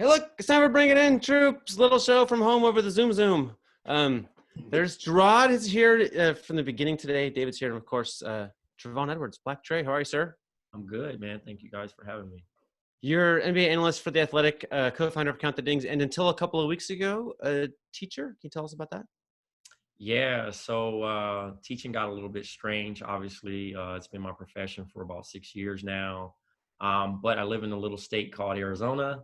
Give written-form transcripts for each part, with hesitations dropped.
Hey, look, it's time for Bring It In, troops. Little show from home over the Zoom. There's Gerard is here from the beginning today. David's here, and of course, Travonne Edwards. Black Trey, how are you, sir? I'm good, man. Thank you guys for having me. You're NBA analyst for The Athletic, co-founder of Count the Dings, and until a couple of weeks ago, a teacher. Can you tell us about that? Yeah, so teaching got a little bit strange. Obviously, it's been my profession for about 6 years now. But I live in a little state called Arizona,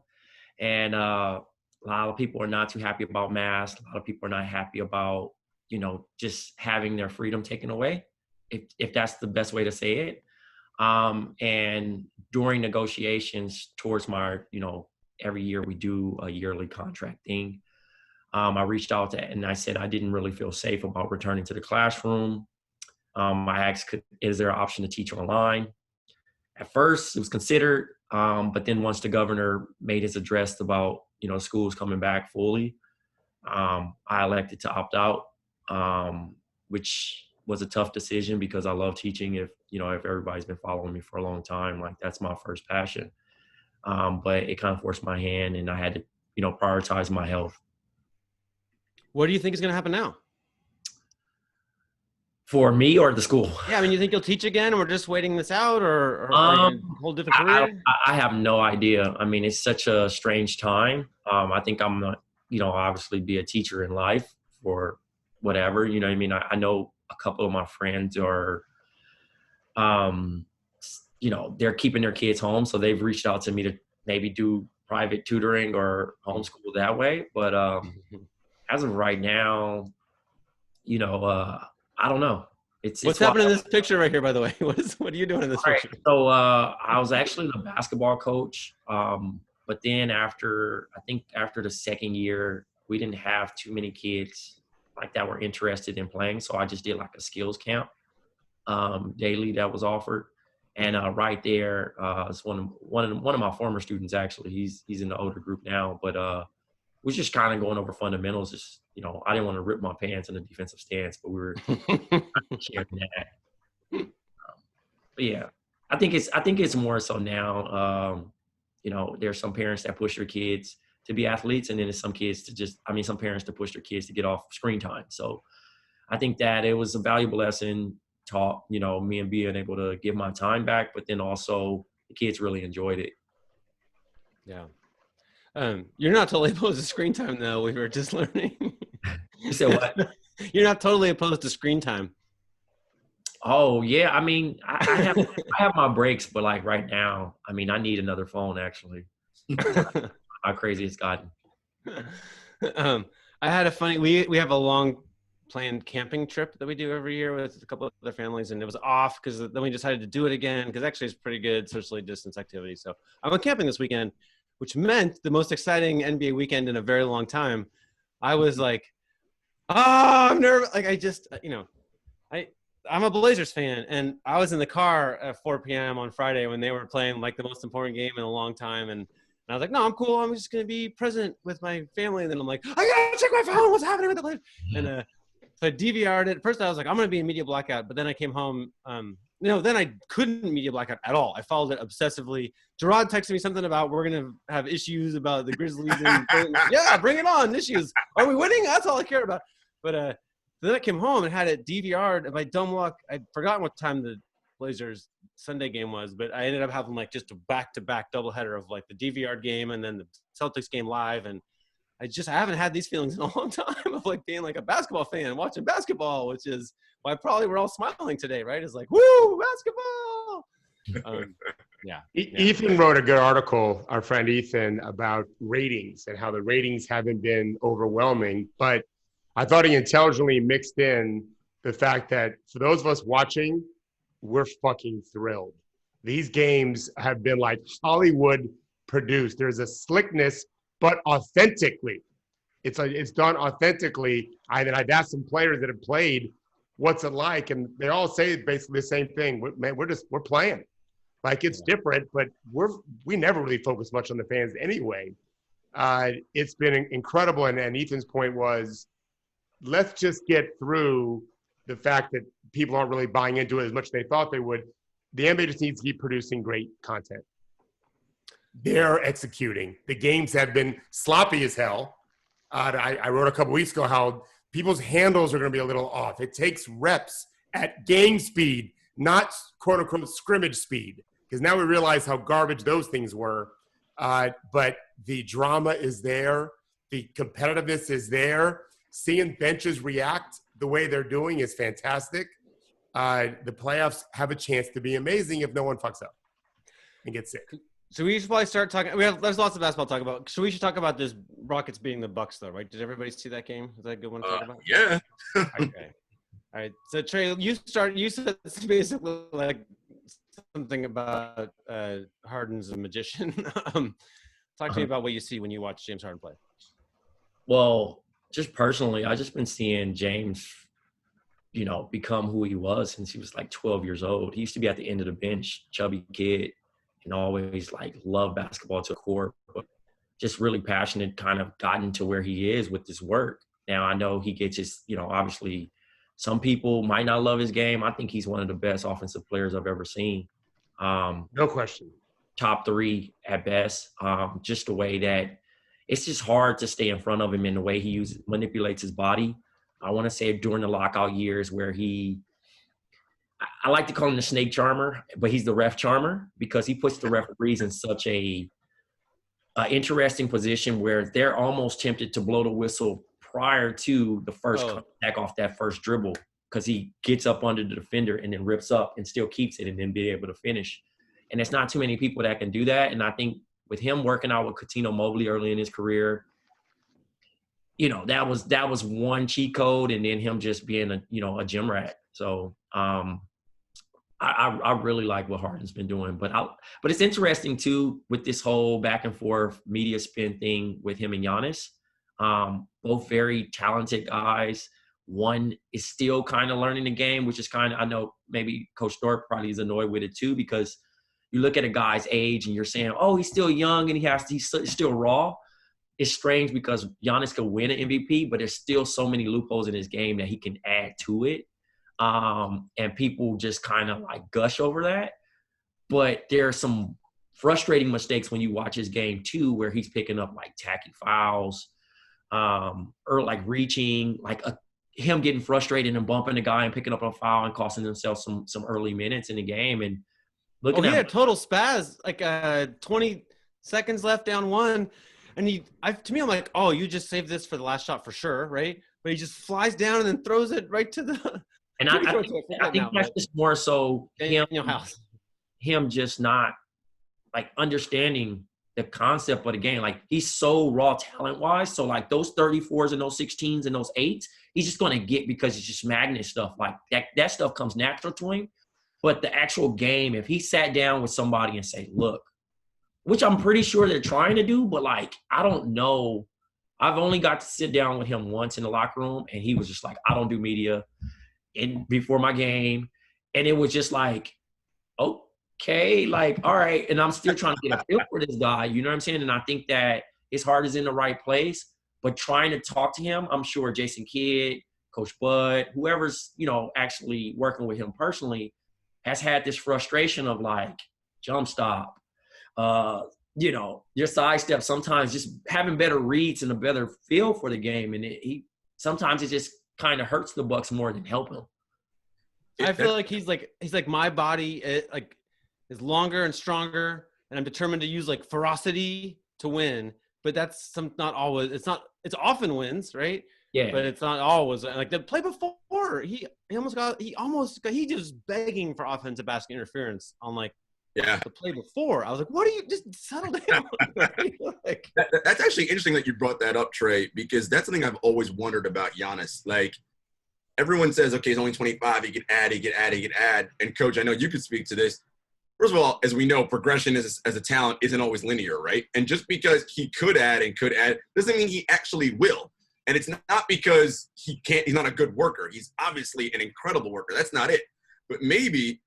and a lot of people are not too happy about masks. A lot of people are not happy about, just having their freedom taken away, if that's the best way to say it. And during negotiations towards my, every year we do a yearly contract thing. I reached out to, and I said I didn't really feel safe about returning to the classroom. I asked, is there an option to teach online? At first, it was considered, but then once the governor made his address about, schools coming back fully, I elected to opt out, which was a tough decision because I love teaching. If everybody's been following me for a long time, like that's my first passion. But it kind of forced my hand, and I had to, prioritize my health. What do you think is going to happen now? For me or the school? Yeah, I mean, you think you'll teach again, or we're just waiting this out, or a whole different career? I have no idea. I mean, it's such a strange time. I think I'm not, obviously be a teacher in life for whatever, you know what I mean? I know a couple of my friends are, they're keeping their kids home. So they've reached out to me to maybe do private tutoring or homeschool that way. But as of right now, I don't know. What's happening in this picture right here, by the way? What are you doing in this picture? So I was actually the basketball coach. But then after the second year, we didn't have too many kids like that were interested in playing. So I just did like a skills camp daily that was offered. And right there, it's one of my former students, actually. He's in the older group now, but we're just kind of going over fundamentals. Just, I didn't want to rip my pants in the defensive stance, but we were sharing that. But yeah, I think it's more so now. There's some parents that push their kids to be athletes, and then there's some parents to push their kids to get off screen time. So I think that it was a valuable lesson taught, me and being able to give my time back, but then also the kids really enjoyed it. Yeah. You're not totally opposed to screen time, though. We were just learning. You said what? You're not totally opposed to screen time. Oh yeah, I mean, I have my breaks, but like right now, I mean, I need another phone actually. How crazy it's gotten. I had a funny. We have a long planned camping trip that we do every year with a couple of other families, and it was off because then we decided to do it again because actually it's pretty good socially distanced activity. So I went camping this weekend, which meant the most exciting NBA weekend in a very long time. I was like, I'm nervous. Like I'm a Blazers fan, and I was in the car at 4 p.m. on Friday when they were playing like the most important game in a long time, and I was like, no, I'm cool. I'm just going to be present with my family. And then I'm like, I got to check my phone. What's happening with the Blazers? And so I DVR'd it. First, I was like, I'm going to be in media blackout. But then I came home. Then I couldn't media blackout at all. I followed it obsessively. Gerard texted me something about we're going to have issues about the Grizzlies. Yeah, bring it on. Issues. Are we winning? That's all I care about. But then I came home and had it DVR'd. By dumb luck, I'd forgotten what time the Blazers Sunday game was, but I ended up having like just a back-to-back doubleheader of like the DVR game and then the Celtics game live. And I haven't had these feelings in a long time of like being like a basketball fan watching basketball, which is why probably we're all smiling today, right? It's like, woo, basketball. Yeah. Ethan wrote a good article, our friend Ethan, about ratings and how the ratings haven't been overwhelming, but I thought he intelligently mixed in the fact that for those of us watching, we're fucking thrilled. These games have been like Hollywood produced. There's a slickness, but authentically. It's done authentically. I've asked some players that have played, what's it like? And they all say basically the same thing. We're playing. Like it's different, but we never really focus much on the fans anyway. It's been incredible. And Ethan's point was, let's just get through the fact that people aren't really buying into it as much as they thought they would. The NBA just needs to keep producing great content. they're executing. The games have been sloppy as hell. I wrote a couple weeks ago how people's handles are going to be a little off. It takes reps at game speed, not quote unquote scrimmage speed, because now we realize how garbage those things were. But the drama is there. The competitiveness is there. Seeing benches react the way they're doing is fantastic. The playoffs have a chance to be amazing if no one fucks up and gets sick. So we should probably start talking. There's lots of basketball to talk about. So we should talk about this Rockets beating the Bucks, though, right? Did everybody see that game? Is that a good one to talk about? Yeah. Okay. All right. So Trey, you said basically like something about Harden's a magician. Talk to me about what you see when you watch James Harden play. Well, just personally, I just been seeing James, become who he was since he was like 12 years old. He used to be at the end of the bench, chubby kid, and always like love basketball to the core, but just really passionate, kind of gotten to where he is with his work. Now I know he gets his, obviously some people might not love his game. I think he's one of the best offensive players I've ever seen. No question. Top 3 at best. Just the way that it's just hard to stay in front of him in the way he manipulates his body. I want to say during the lockout years where I like to call him the snake charmer, but he's the ref charmer because he puts the referees in such a interesting position where they're almost tempted to blow the whistle prior to the first contact off that first dribble because he gets up under the defender and then rips up and still keeps it and then be able to finish. And there's not too many people that can do that. And I think with him working out with Coutinho Mobley early in his career, that was one cheat code, and then him just being a gym rat. So I really like what Harden's been doing, but it's interesting too with this whole back and forth media spin thing with him and Giannis. Both very talented guys. One is still kind of learning the game, which is I know maybe Coach Thorpe probably is annoyed with it too, because you look at a guy's age and you're saying, oh, he's still young and he's still raw. It's strange because Giannis could win an MVP, but there's still so many loopholes in his game that he can add to it. And people just kind of like gush over that. But there are some frustrating mistakes when you watch his game too, where he's picking up like tacky fouls, or like reaching, him getting frustrated and bumping the guy and picking up a foul and costing himself some early minutes in the game. And looking he at had a total spaz, 20 seconds left down 1. And I'm like, oh, you just saved this for the last shot for sure, right? But he just flies down and then throws it right to the. And I think that's just more so him just not like understanding the concept of the game. Like he's so raw talent wise. So like those 34s and those 16s and those 8s, he's just going to get because it's just magnet stuff. Like that stuff comes natural to him. But the actual game, if he sat down with somebody and say, look, which I'm pretty sure they're trying to do, but like, I don't know. I've only got to sit down with him once in the locker room, and he was just like, I don't do media before my game. And it was just like, okay, like, all right. And I'm still trying to get a feel for this guy. You know what I'm saying? And I think that his heart is in the right place, but trying to talk to him, I'm sure Jason Kidd, Coach Bud, whoever's, actually working with him personally has had this frustration of like jump stop, your sidestep, sometimes just having better reads and a better feel for the game. And sometimes it just kind of hurts the Bucks more than help him. I feel like he's like my body is longer and stronger, and I'm determined to use like ferocity to win. But that's not always. It's often wins, right? Yeah. But it's not always like the play before. He just begging for offensive basket interference on like. Yeah. The play before, I was like, "What are you? Just settle down." That's actually interesting that you brought that up, Trey, because that's something I've always wondered about Giannis. Like, everyone says, okay, he's only 25, he can add. And Coach, I know you could speak to this. First of all, as we know, progression as a talent isn't always linear, right? And just because he could add doesn't mean he actually will. And it's not because he's not a good worker. He's obviously an incredible worker. That's not it. But maybe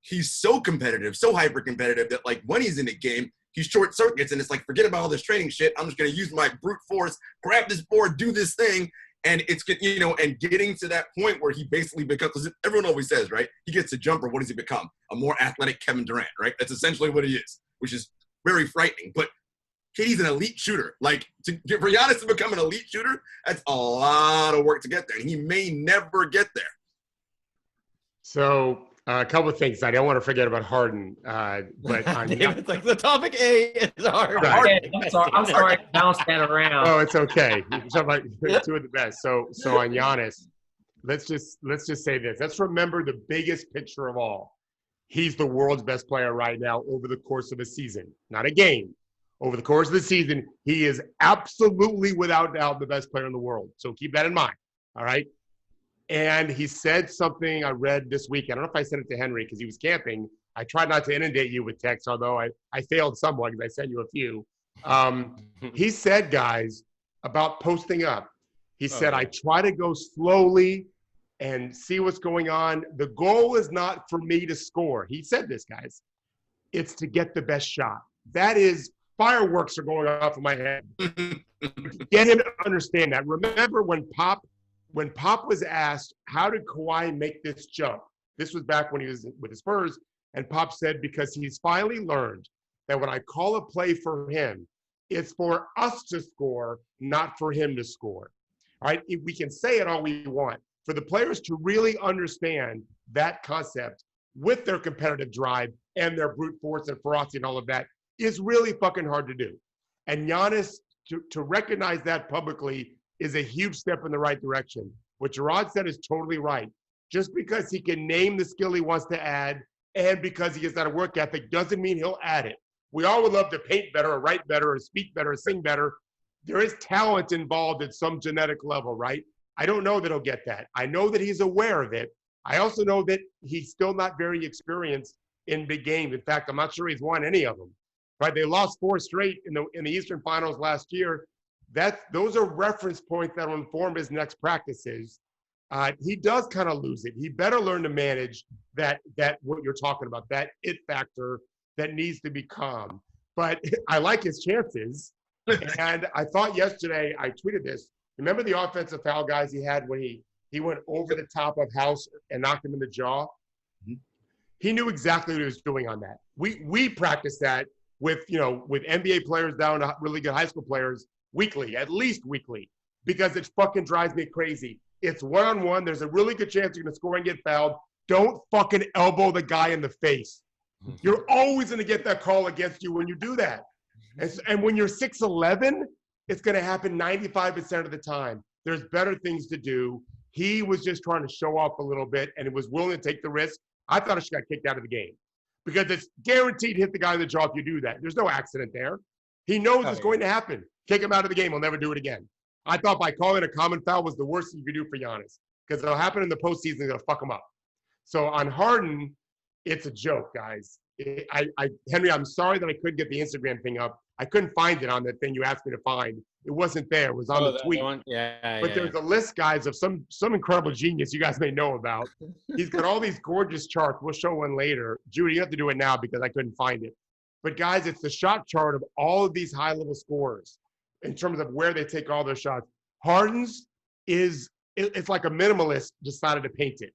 he's so competitive, so hyper-competitive that, like, when he's in the game, he short circuits and it's like, forget about all this training shit. I'm just going to use my brute force, grab this board, do this thing. And it's, and getting to that point where he basically becomes, because everyone always says, right, he gets a jumper. What does he become? A more athletic Kevin Durant, right? That's essentially what he is, which is very frightening. But KD's an elite shooter. Like, for Giannis to become an elite shooter, that's a lot of work to get there. And he may never get there. So a couple of things. I don't want to forget about Harden. But David's like, the topic A is hard. Right. I'm sorry to bounce that around. Oh, it's okay. You're talking about two of the best. So on Giannis, let's just say this. Let's remember the biggest picture of all. He's the world's best player right now over the course of a season, not a game. Over the course of the season, he is absolutely, without doubt, the best player in the world. So keep that in mind, all right? And he said something I read this week. I don't know if I sent it to Henry because he was camping. I tried not to inundate you with texts, although I failed somewhat because I sent you a few. He said, guys, about posting up. He said, I try to go slowly and see what's going on. The goal is not for me to score. He said this, guys. It's to get the best shot. That is, fireworks are going off in my head. Get him to understand that. Remember when Pop was asked, how did Kawhi make this jump? This was back when he was with the Spurs. And Pop said, because he's finally learned that when I call a play for him, it's for us to score, not for him to score. All right? We can say it all we want. For the players to really understand that concept with their competitive drive and their brute force and ferocity and all of that is really fucking hard to do. And Giannis, to recognize that publicly is a huge step in the right direction. What Gerard said is totally right. Just because he can name the skill he wants to add and because he has that work ethic doesn't mean he'll add it. We all would love to paint better or write better or speak better or sing better. There is talent involved at some genetic level, right? I don't know that he'll get that. I know that he's aware of it. I also know that he's still not very experienced in big games. In fact, I'm not sure he's won any of them. Right? They lost 4 straight in the Eastern Finals last year. Those are reference points that will inform his next practices. He does kind of lose it. He better learn to manage that what you're talking about, that it factor that needs to be calm. But I like his chances. And I thought yesterday, I tweeted this. Remember the offensive foul guys he had when he went over the top of House and knocked him in the jaw? Mm-hmm. He knew exactly what he was doing on that. We practiced that with NBA players down to really good high school players weekly, at least weekly, because it fucking drives me crazy. It's one-on-one. There's a really good chance you're going to score and get fouled. Don't fucking elbow the guy in the face. You're always going to get that call against you when you do that. And when you're 6'11", it's going to happen 95% of the time. There's better things to do. He was just trying to show off a little bit and was willing to take the risk. I thought he got kicked out of the game because it's guaranteed to hit the guy in the jaw if you do that. There's no accident there. He knows it's going to happen. Kick him out of the game. He'll never do it again. I thought by calling a common foul was the worst thing you could do for Giannis because it'll happen in the postseason. It'll fuck him up. So on Harden, it's a joke, guys. Henry, I'm sorry that I couldn't get the Instagram thing up. I couldn't find it on the thing you asked me to find. It wasn't there. It was on the tweet. But there's a list, guys, of some incredible genius you guys may know about. He's got all these gorgeous charts. We'll show one later. Judy, you have to do it now because I couldn't find it. But, guys, it's the shot chart of all of these high-level scorers in terms of where they take all their shots. Harden's it's like a minimalist decided to paint it.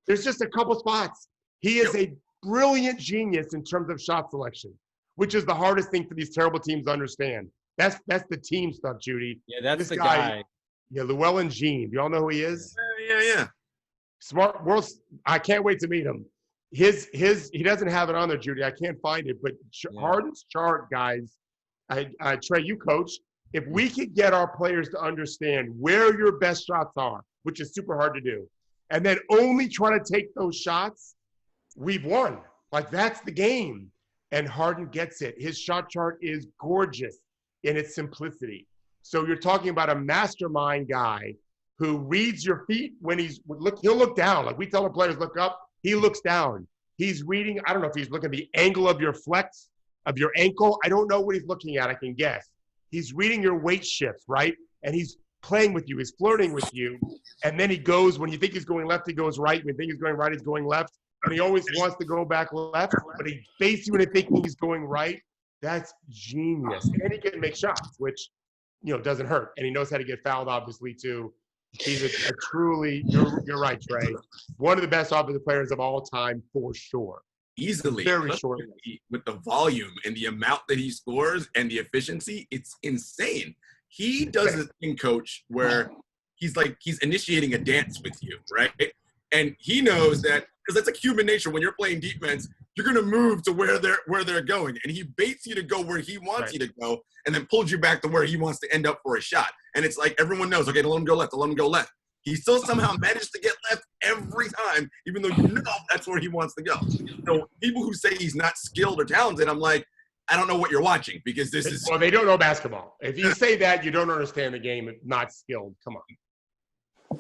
There's just a couple spots. He is a brilliant genius in terms of shot selection, which is the hardest thing for these terrible teams to understand. That's the team stuff, Judy. Yeah, that's this the guy. Yeah, Llewellyn Jean. Do y'all know who he is? Yeah. Smart world. I can't wait to meet him. He doesn't have it on there, Judy. I can't find it. But Harden's chart, guys. Trey, you coach. If we could get our players to understand where your best shots are, which is super hard to do, and then only try to take those shots, we've won. Like, that's the game. And Harden gets it. His shot chart is gorgeous in its simplicity. So you're talking about a mastermind guy who reads your feet when he'll look down. Like we tell our players, look up. He looks down. He's reading, I don't know if he's looking at the angle of your flex, of your ankle. I don't know what he's looking at. I can guess. He's reading your weight shifts, right? And he's playing with you. He's flirting with you. And then he goes, when you think he's going left, he goes right. When you think he's going right, he's going left. And he always wants to go back left, but he faces you into thinking he's going right. That's genius. And he can make shots, which, doesn't hurt. And he knows how to get fouled, obviously, too. He's a truly, you're right, Trey, one of the best offensive players of all time, for sure. easily. Very short. With the volume and the amount that he scores and the efficiency, it's insane. He does this thing, coach, where he's initiating a dance with you, right? And he knows that, because that's like human nature. When you're playing defense, you're going to move to where they're going. And he baits you to go where he wants you to go and then pulls you back to where he wants to end up for a shot. And it's like everyone knows, okay, let him go left, let him go left. He still somehow managed to get left every time, even though you know that's where he wants to go. So people who say he's not skilled or talented, I'm like, I don't know what you're watching, because this is – Well, they don't know basketball. If you say that, you don't understand the game. Not skilled. Come on.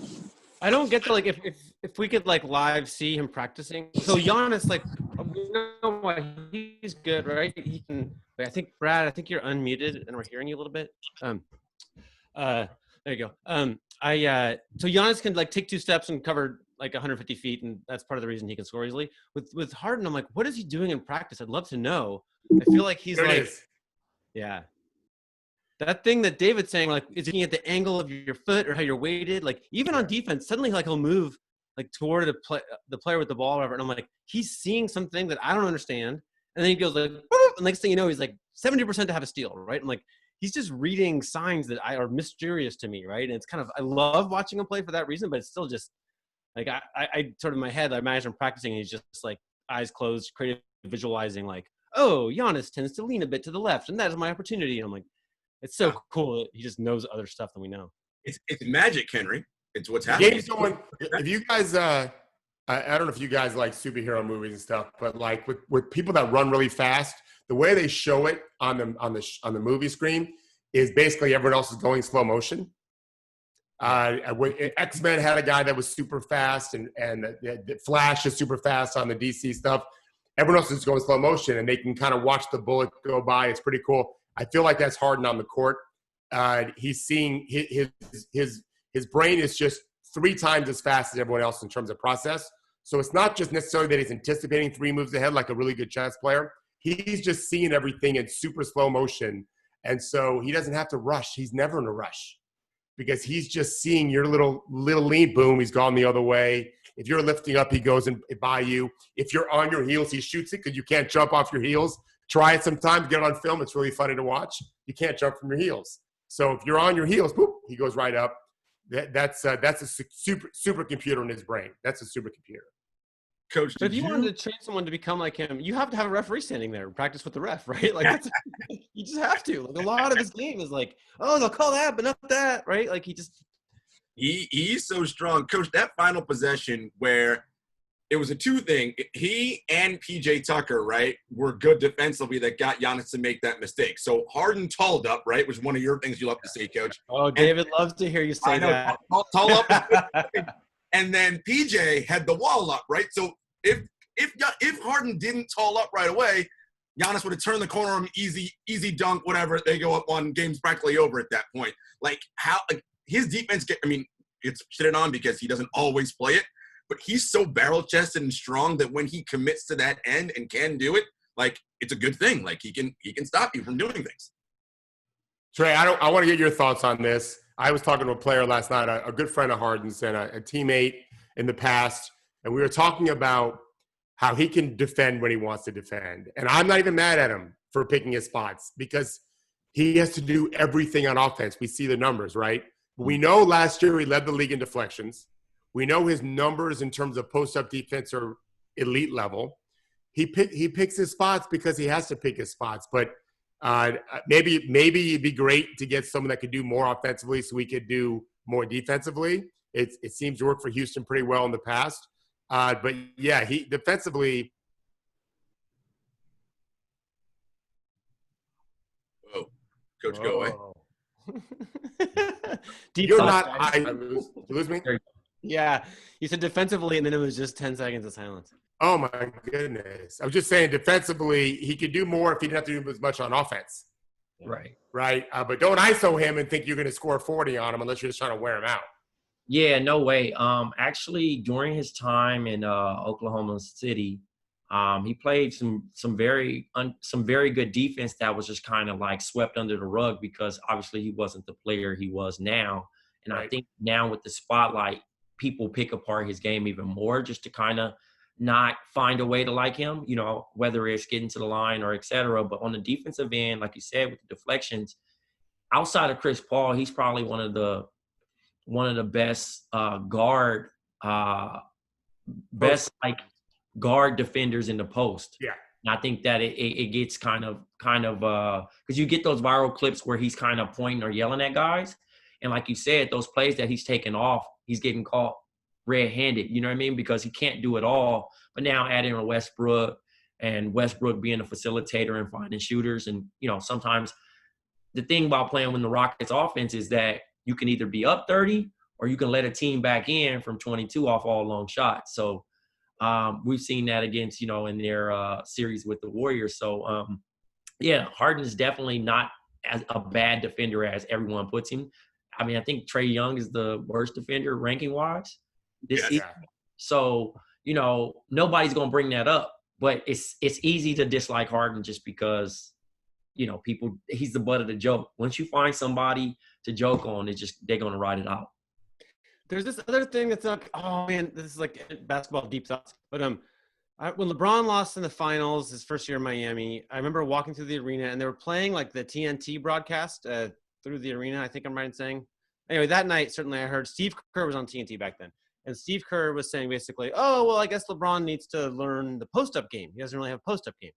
I don't get to, like, if we could, like, live see him practicing. So Giannis, like, we know why he's good, right? He can – I think, Brad, you're unmuted and we're hearing you a little bit. There you go. So Giannis can, like, take 2 steps and cover like 150 feet, and that's part of the reason he can score easily. With Harden, I'm like, what is he doing in practice? I'd love to know. I feel like he's yeah. That thing that David's saying, like, is he at the angle of your foot or how you're weighted? Like, even on defense, suddenly, like, he'll move like toward the player with the ball, or whatever. And I'm like, he's seeing something that I don't understand. And then he goes like, and next thing you know, he's like 70% to have a steal, right? I'm like, he's just reading signs that are mysterious to me, right? And it's kind of, I love watching him play for that reason, but it's still just like, I sort of in my head, I imagine him practicing and he's just like eyes closed, creative visualizing, like, oh, Giannis tends to lean a bit to the left, and that is my opportunity. And I'm like, it's so cool that he just knows other stuff than we know. It's magic, Henry. It's what's happening. If you guys, I don't know if you guys like superhero movies and stuff, but like with people that run really fast, the way they show it on the movie screen is basically everyone else is going slow motion. X-Men had a guy that was super fast, and the Flash is super fast on the DC stuff. Everyone else is going slow motion, and they can kind of watch the bullet go by. It's pretty cool. I feel like that's Harden on the court. He's seeing his brain is just 3 times as fast as everyone else in terms of process. So it's not just necessarily that he's anticipating 3 moves ahead like a really good chess player. He's just seeing everything in super slow motion. And so he doesn't have to rush. He's never in a rush because he's just seeing your little lean, boom, he's gone the other way. If you're lifting up, he goes and by you. If you're on your heels, he shoots it because you can't jump off your heels. Try it sometime, get it on film. It's really funny to watch. You can't jump from your heels. So if you're on your heels, boop, he goes right up. That's a super computer in his brain. That's a supercomputer. Coach, so if you wanted to train someone to become like him, you have to have a referee standing there and practice with the ref, right? Like you just have to. Like a lot of his game is like, oh, they'll call that, but not that, right? Like he's so strong. Coach, that final possession where it was a 2 thing. He and PJ Tucker, right, were good defensively that got Giannis to make that mistake. So Harden talled up, right, which is one of your things you love to say, Coach. Oh, David loves to hear you say that. Tall up. And then PJ had the wall up, right? So if Harden didn't tall up right away, Giannis would have turned the corner on easy dunk, whatever. They go up 1, game's practically over at that point. Like his defense it's shitted on because he doesn't always play it, but he's so barrel-chested and strong that when he commits to that end and can do it, like it's a good thing. Like he can stop you from doing things. Trey, I want to get your thoughts on this. I was talking to a player last night, a good friend of Harden's and a teammate in the past, and we were talking about how he can defend when he wants to defend. And I'm not even mad at him for picking his spots because he has to do everything on offense. We see the numbers, right? We know last year he led the league in deflections. We know his numbers in terms of post-up defense are elite level. He picks his spots because he has to pick his spots. But maybe it'd be great to get someone that could do more offensively so we could do more defensively. It seems to work for Houston pretty well in the past. But yeah, he defensively. Oh, Coach, go away. You're not. You lose me? Yeah, you said defensively, and then it was just 10 seconds of silence. Oh my goodness! I was just saying defensively, he could do more if he didn't have to do as much on offense. Right. Right. But don't ISO him and think you're going to score 40 on him unless you're just trying to wear him out. Yeah, no way. Actually, during his time in Oklahoma City, he played some very good defense that was just kind of like swept under the rug because obviously he wasn't the player he was now. And right. I think now with the spotlight, people pick apart his game even more just to kind of not find a way to like him, you know, whether it's getting to the line or et cetera. But on the defensive end, like you said, with the deflections, outside of Chris Paul, he's probably one of the best guard defenders in the post. Yeah. And I think that it gets kind of because you get those viral clips where he's kind of pointing or yelling at guys. And like you said, those plays that he's taking off, he's getting caught red-handed, you know what I mean? Because he can't do it all. But now add in a Westbrook, and Westbrook being a facilitator and finding shooters. And, you know, sometimes the thing about playing with the Rockets offense is that you can either be up 30 or you can let a team back in from 22 off all long shots. So we've seen that against, you know, in their series with the Warriors. So, yeah, Harden is definitely not as a bad defender as everyone puts him. I mean, I think Trae Young is the worst defender ranking-wise this season. So, you know, nobody's going to bring that up. But it's easy to dislike Harden just because, you know, he's the butt of the joke. Once you find somebody to joke on, they're going to ride it out. There's this other thing that's not – oh, man, this is like basketball deep thoughts. But when LeBron lost in the finals his first year in Miami, I remember walking through the arena, and they were playing like the TNT broadcast through the arena, I think I'm right in saying. Anyway, that night, certainly I heard Steve Kerr was on TNT back then. And Steve Kerr was saying basically, oh, well, I guess LeBron needs to learn the post-up game. He doesn't really have a post-up game.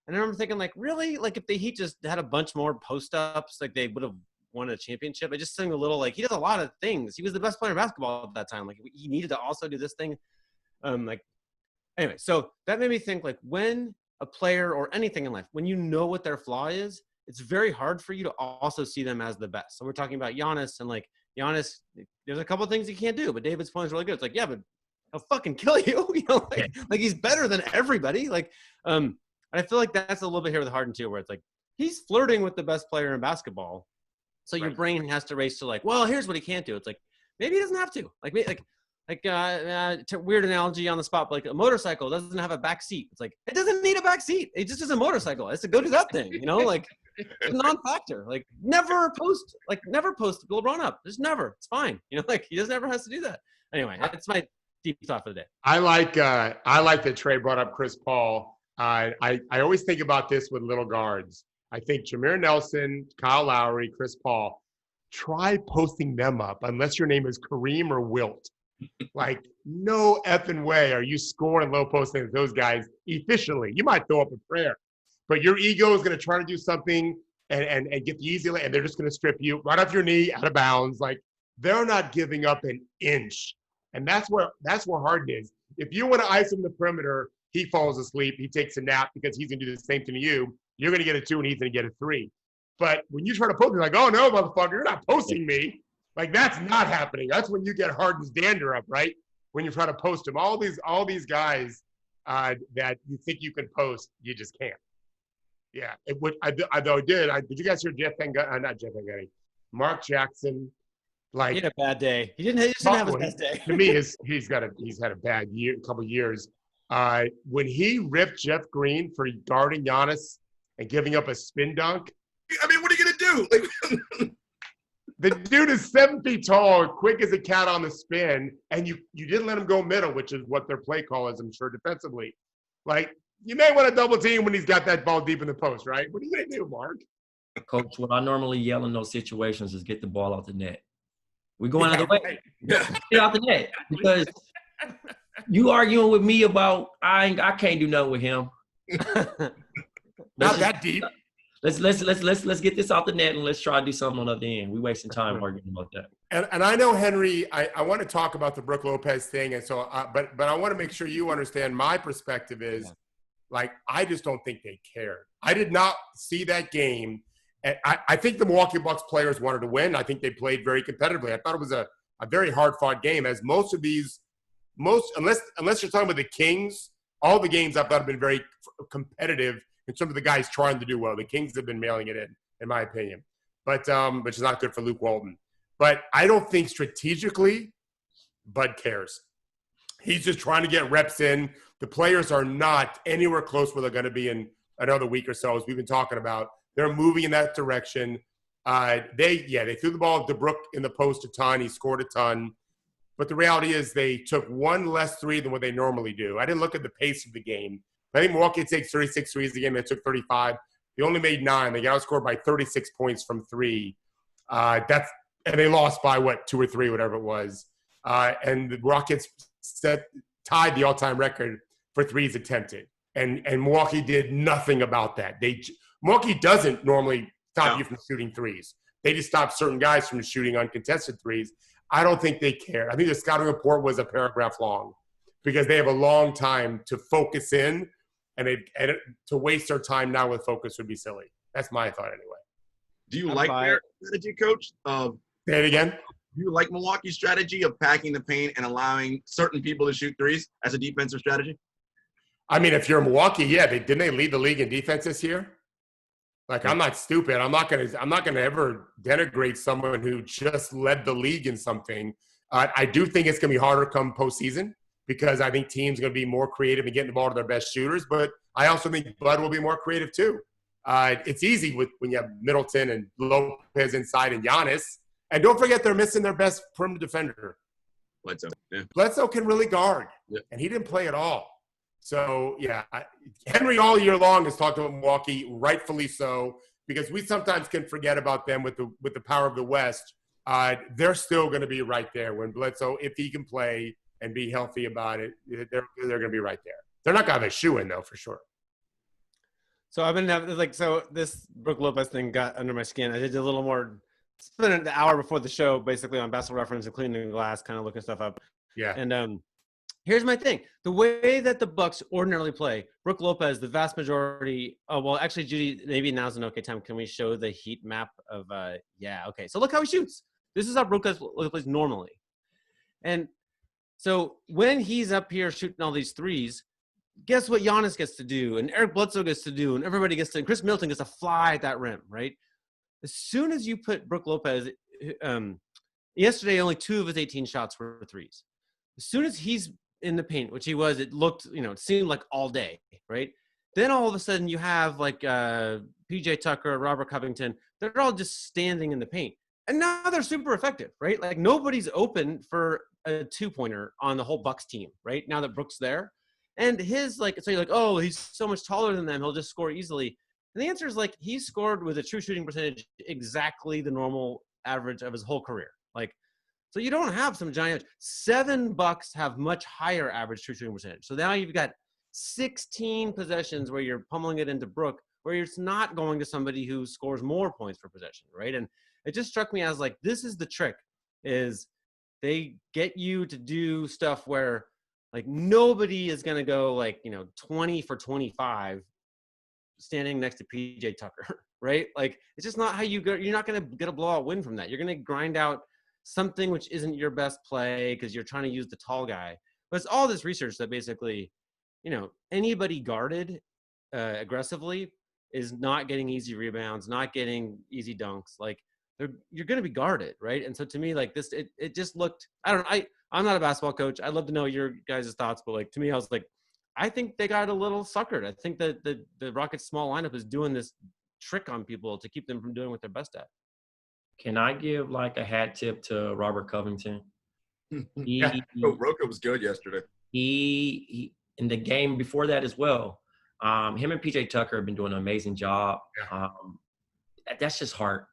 And I remember thinking, like, really? Like, if the Heat just had a bunch more post-ups, like, they would have won a championship. It just seemed a little like he does a lot of things. He was the best player in basketball at that time. Like, he needed to also do this thing. Anyway, so that made me think, like, when a player or anything in life, when you know what their flaw is, it's very hard for you to also see them as the best. So we're talking about Giannis, and, like, Giannis, there's a couple of things he can't do, but David's point is really good. It's like, yeah, but he'll fucking kill you. You know, like he's better than everybody. Like, and I feel like that's a little bit here with Harden too, where it's like he's flirting with the best player in basketball. So your brain has to race to like, well, here's what he can't do. It's like maybe he doesn't have to. Weird analogy on the spot, but like a motorcycle doesn't have a back seat. It's like it doesn't need a back seat. It just is a motorcycle. It has to go do that thing. You know, like. It's a non-factor. Like never post LeBron up. Just never. It's fine. You know, like he just never has to do that. Anyway, that's my deep thought for the day. I like that Trae brought up Chris Paul. I always think about this with little guards. I think Jameer Nelson, Kyle Lowry, Chris Paul. Try posting them up unless your name is Kareem or Wilt. Like no effing way are you scoring low posting with those guys efficiently. You might throw up a prayer. But your ego is going to try to do something and get the easy, and they're just going to strip you right off your knee, out of bounds. Like they're not giving up an inch, and that's where Harden is. If you want to ice him the perimeter, he falls asleep. He takes a nap because he's going to do the same thing to you. You're going to get a 2, and he's going to get a 3. But when you try to post, you're like, oh no, motherfucker, you're not posting me. Like that's not happening. That's when you get Harden's dander up, right? When you try to post him, all these guys that you think you can post, you just can't. Yeah, it would. Did you guys hear not Jeff Van Gundy, Mark Jackson? Like he had a bad day. He just didn't have his best day. To me, he's had a bad couple years. When he ripped Jeff Green for guarding Giannis and giving up a spin dunk. I mean, what are you gonna do? Like, the dude is 7 feet tall, quick as a cat on the spin, and you didn't let him go middle, which is what their play call is, I'm sure, defensively. Like. You may want to double team when he's got that ball deep in the post, right? What are you going to do, Mark? Coach, what I normally yell in those situations is get the ball out the net. We're going out of the way. Get out the net. Because you arguing with me about I can't do nothing with him. Not that deep. Let's get this out the net and let's try to do something on the other end. We're wasting time arguing about that. And I know, Henry, I want to talk about the Brook Lopez thing, and so but I want to make sure you understand my perspective is. Yeah. Like, I just don't think they cared. I did not see that game. And I think the Milwaukee Bucks players wanted to win. I think they played very competitively. I thought it was a very hard-fought game, as most of these – unless you're talking about the Kings, all the games I thought have been very competitive in terms of the guys trying to do well. The Kings have been mailing it in my opinion. But which is not good for Luke Walton. But I don't think strategically Bud cares. He's just trying to get reps in. The players are not anywhere close where they're going to be in another week or so, as we've been talking about. They're moving in that direction. They threw the ball to Brook in the post a ton. He scored a ton. But the reality is they took one less three than what they normally do. I didn't look at the pace of the game. I think Milwaukee takes 36 threes a game. They took 35. They only made 9. They got outscored by 36 points from 3. And they lost by, 2 or 3, whatever it was. And the Rockets tied the all-time record for threes attempted. And Milwaukee did nothing about that. Milwaukee doesn't normally stop you from shooting threes. They just stop certain guys from shooting uncontested threes. I don't think they care. I think the scouting report was a paragraph long because they have a long time to focus in, and to waste their time now with focus would be silly. That's my thought anyway. Do you like their strategy, Coach? Say it again. Do you like Milwaukee's strategy of packing the paint and allowing certain people to shoot threes as a defensive strategy? I mean, if you're Milwaukee, yeah, didn't they lead the league in defense this year? Like, I'm not stupid. I'm not gonna ever denigrate someone who just led the league in something. I do think it's gonna be harder come postseason because I think teams are gonna be more creative in getting the ball to their best shooters. But I also think Bud will be more creative too. It's easy when you have Middleton and Lopez inside and Giannis. And don't forget they're missing their best perimeter defender. Bledsoe. Yeah. Bledsoe can really guard, and he didn't play at all. So, yeah, Henry all year long has talked about Milwaukee, rightfully so, because we sometimes can forget about them with the power of the West. They're still going to be right there when Bledsoe, if he can play and be healthy about it, they're going to be right there. They're not going to have a shoe in, though, for sure. So I've been having, so this Brook Lopez thing got under my skin. I did a little more, spent an hour before the show, basically on Basketball Reference and cleaning the glass, kind of looking stuff up. Yeah. And here's my thing. The way that the Bucks ordinarily play, Brook Lopez, the vast majority – well, actually, Judy, maybe now's an okay time. Can we show the heat map of yeah, okay. So look how he shoots. This is how Brook Lopez plays normally. And so when he's up here shooting all these threes, guess what Giannis gets to do and Eric Bledsoe gets to do and everybody gets to – and Chris Middleton gets to fly at that rim, right? As soon as you put Brook Lopez yesterday only 2 of his 18 shots were threes. As soon as he's in the paint, which he was, it looked, it seemed like all day, right? Then all of a sudden you have like PJ Tucker, Robert Covington, they're all just standing in the paint. And now they're super effective, right? Like nobody's open for a 2-pointer on the whole Bucks team, right? Now that Brook's there. And so you're like, oh, he's so much taller than them, he'll just score easily. And the answer is like he scored with a true shooting percentage exactly the normal average of his whole career. Like, so you don't have some giant. 7 Bucks have much higher average true shooting percentage. So now you've got 16 possessions where you're pummeling it into Brook, where it's not going to somebody who scores more points per possession, right? And it just struck me as like, this is the trick, is they get you to do stuff where like nobody is going to go like, 20 for 25 standing next to PJ Tucker, right? Like it's just not how you go. You're not going to get a blowout win from that. You're going to grind out something which isn't your best play because you're trying to use the tall guy. But it's all this research that basically, anybody guarded aggressively is not getting easy rebounds, not getting easy dunks. Like you're going to be guarded, right? And so to me, like this, it just looked. I'm not a basketball coach. I'd love to know your guys' thoughts, but like to me, I was like, I think they got a little suckered. I think that the Rockets' small lineup is doing this trick on people to keep them from doing what they're best at. Can I give like a hat tip to Robert Covington? Roka was good yesterday. He in the game before that as well. Him and PJ Tucker have been doing an amazing job. Yeah. That's just hard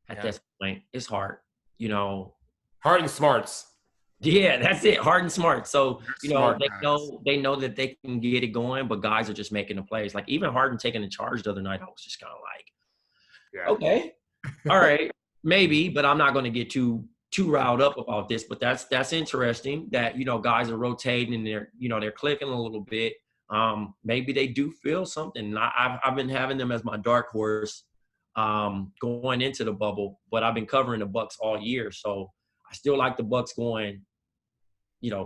at this point. It's hard, Hard and smarts. Yeah, that's it. Hard and smart. So, Smart they know that they can get it going, but guys are just making the plays. Like even Harden taking the charge the other night, I was just kind of like, okay, all right, maybe, but I'm not going to get too riled up about this. But that's interesting that, guys are rotating and they're clicking a little bit. Maybe they do feel something. I've been having them as my dark horse going into the bubble, but I've been covering the Bucks all year. So I still like the Bucks going,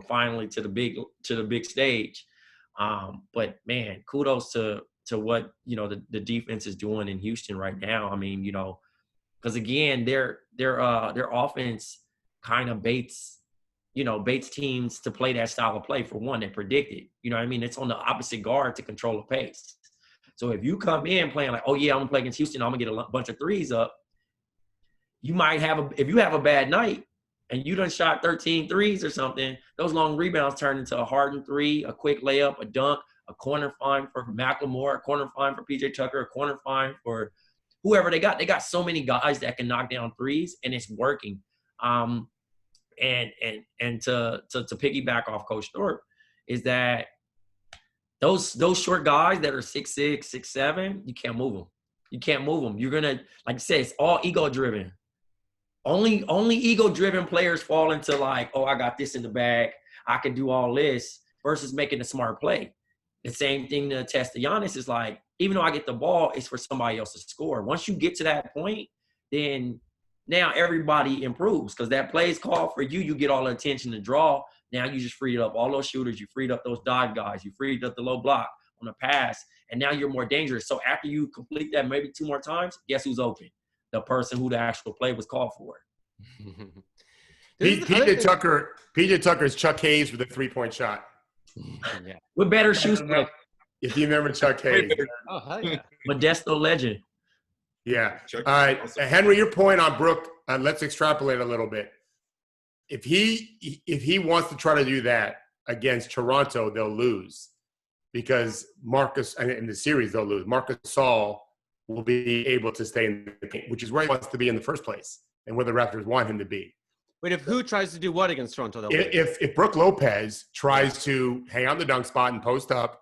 finally to the big stage. But man, kudos to what, the defense is doing in Houston right now. I mean, because again, their offense kind of baits teams to play that style of play. For one, they predict it. It's on the opposite guard to control the pace. So if you come in playing like, oh yeah, I'm gonna play against Houston, I'm gonna get a bunch of threes up. You might if you have a bad night, and you done shot 13 threes or something, those long rebounds turn into a Harden three, a quick layup, a dunk, a corner find for McLemore, a corner find for PJ Tucker, a corner find for whoever they got. They got so many guys that can knock down threes, and it's working. And to piggyback off Coach Thorpe is that those short guys that are 6'6", 6'7", you can't move them. You can't move them. You're gonna, like I said, it's all ego driven. Only ego driven players fall into like, oh, I got this in the bag, I can do all this, versus making a smart play. The same thing to test the Giannis is like, even though I get the ball, it's for somebody else to score. Once you get to that point, then now everybody improves because that play is called for you. You get all the attention to draw. Now you just freed up all those shooters. You freed up those dive guys. You freed up the low block on the pass. And now you're more dangerous. So after you complete that maybe 2 more times, guess who's open? The person who the actual play was called for. PJ Tucker's Chuck Hayes with a 3-point shot. Yeah. With better shoes. If you remember Chuck Hayes. Oh, hell yeah. Modesto legend. Yeah. Henry, your point on Brook, let's extrapolate a little bit. If he wants to try to do that against Toronto, they'll lose because in the series they'll lose. Marc Gasol will be able to stay in the paint, which is where he wants to be in the first place and where the Raptors want him to be. Wait, if who tries to do what against Toronto? If Brook Lopez tries to hang on the dunk spot and post up,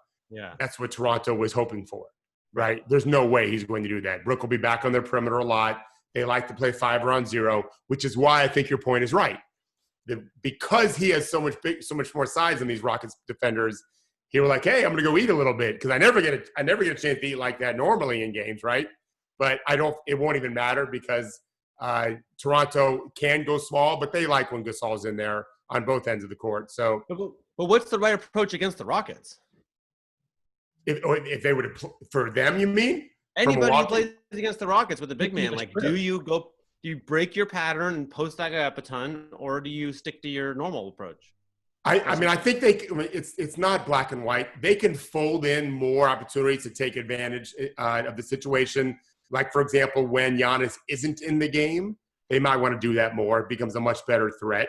that's what Toronto was hoping for, right? There's no way he's going to do that. Brook will be back on their perimeter a lot. They like to play 5-on-0, which is why I think your point is right. Because he has so much more size than these Rockets defenders, he was like, "Hey, I'm going to go eat a little bit," because I never get a chance to eat like that normally in games, right? But it won't even matter because Toronto can go small, but they like when Gasol's in there on both ends of the court. So, but what's the right approach against the Rockets? If they would have for them, you mean? Anybody who plays against the Rockets with a big man, like, do you break your pattern and post that guy up a ton, or do you stick to your normal approach? I mean, I think it's not black and white. They can fold in more opportunities to take advantage of the situation. Like, for example, when Giannis isn't in the game, they might want to do that more. It becomes a much better threat.